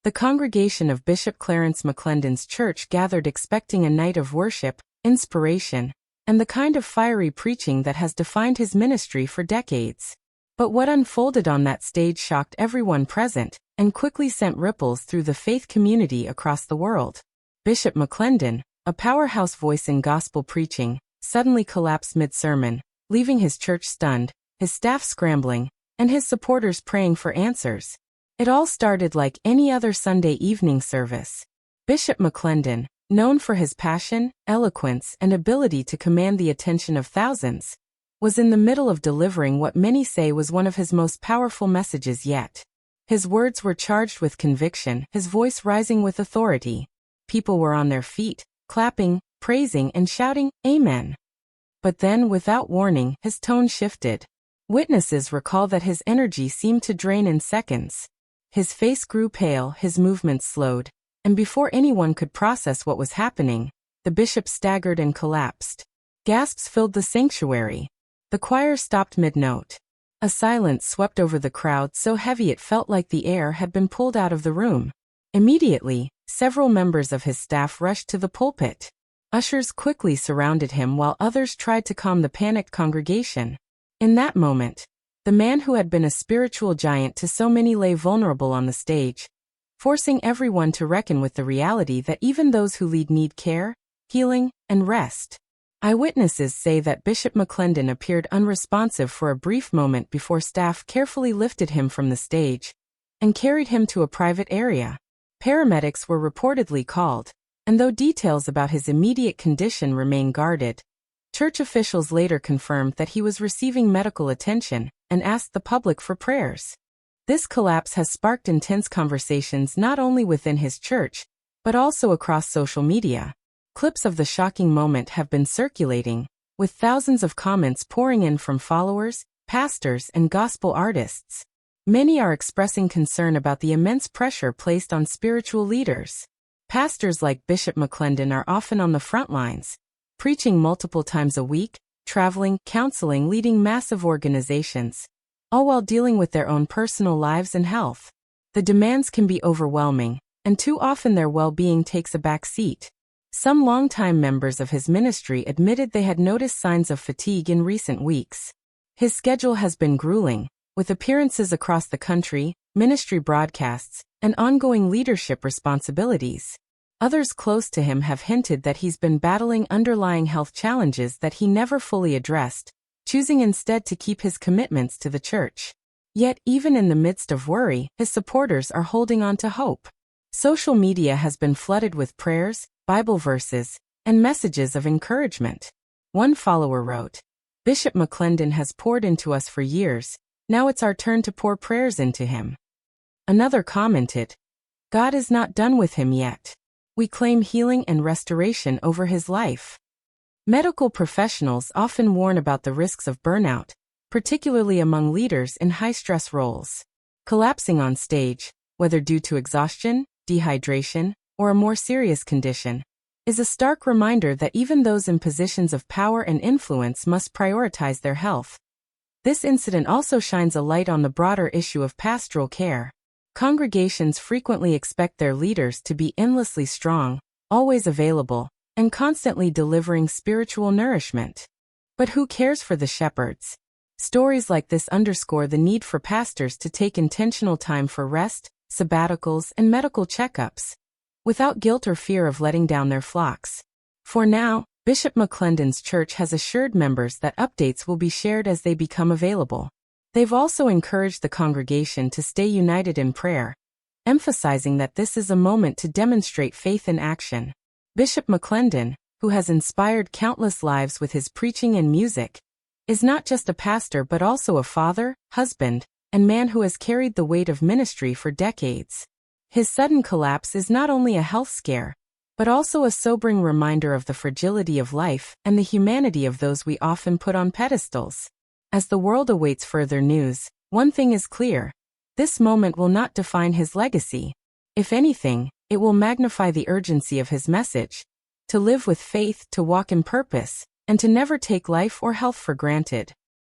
The congregation of Bishop Clarence McClendon's church gathered expecting a night of worship, inspiration, and the kind of fiery preaching that has defined his ministry for decades. But what unfolded on that stage shocked everyone present and quickly sent ripples through the faith community across the world. Bishop McClendon, a powerhouse voice in gospel preaching, suddenly collapsed mid-sermon, leaving his church stunned, his staff scrambling, and his supporters praying for answers. It all started like any other Sunday evening service. Bishop McClendon, known for his passion, eloquence, and ability to command the attention of thousands, was in the middle of delivering what many say was one of his most powerful messages yet. His words were charged with conviction, his voice rising with authority. People were on their feet, clapping, praising, and shouting, "Amen." But then, without warning, his tone shifted. Witnesses recall that his energy seemed to drain in seconds. His face grew pale, his movements slowed, and before anyone could process what was happening, the bishop staggered and collapsed. Gasps filled the sanctuary. The choir stopped mid-note. A silence swept over the crowd so heavy it felt like the air had been pulled out of the room. Immediately, several members of his staff rushed to the pulpit. Ushers quickly surrounded him while others tried to calm the panicked congregation. In that moment, the man who had been a spiritual giant to so many lay vulnerable on the stage, forcing everyone to reckon with the reality that even those who lead need care, healing, and rest. Eyewitnesses say that Bishop McClendon appeared unresponsive for a brief moment before staff carefully lifted him from the stage and carried him to a private area. Paramedics were reportedly called, and though details about his immediate condition remain guarded, church officials later confirmed that he was receiving medical attention and asked the public for prayers. This collapse has sparked intense conversations not only within his church, but also across social media. Clips of the shocking moment have been circulating, with thousands of comments pouring in from followers, pastors, and gospel artists. Many are expressing concern about the immense pressure placed on spiritual leaders. Pastors like Bishop McClendon are often on the front lines, preaching multiple times a week, traveling, counseling, leading massive organizations, all while dealing with their own personal lives and health. The demands can be overwhelming, and too often their well-being takes a back seat. Some longtime members of his ministry admitted they had noticed signs of fatigue in recent weeks. His schedule has been grueling, with appearances across the country, ministry broadcasts, and ongoing leadership responsibilities. Others close to him have hinted that he's been battling underlying health challenges that he never fully addressed, choosing instead to keep his commitments to the church. Yet, even in the midst of worry, his supporters are holding on to hope. Social media has been flooded with prayers, Bible verses, and messages of encouragement. One follower wrote, "Bishop McClendon has poured into us for years, now it's our turn to pour prayers into him." Another commented, "God is not done with him yet. We claim healing and restoration over his life." Medical professionals often warn about the risks of burnout, particularly among leaders in high-stress roles. Collapsing on stage, whether due to exhaustion, dehydration, or a more serious condition, is a stark reminder that even those in positions of power and influence must prioritize their health. This incident also shines a light on the broader issue of pastoral care. Congregations frequently expect their leaders to be endlessly strong, always available, and constantly delivering spiritual nourishment. But who cares for the shepherds? Stories like this underscore the need for pastors to take intentional time for rest, sabbaticals, and medical checkups, without guilt or fear of letting down their flocks. For now, Bishop McClendon's church has assured members that updates will be shared as they become available. They've also encouraged the congregation to stay united in prayer, emphasizing that this is a moment to demonstrate faith in action. Bishop McClendon, who has inspired countless lives with his preaching and music, is not just a pastor but also a father, husband, and man who has carried the weight of ministry for decades. His sudden collapse is not only a health scare, but also a sobering reminder of the fragility of life and the humanity of those we often put on pedestals. As the world awaits further news, one thing is clear: this moment will not define his legacy. If anything, it will magnify the urgency of his message: to live with faith, to walk in purpose, and to never take life or health for granted.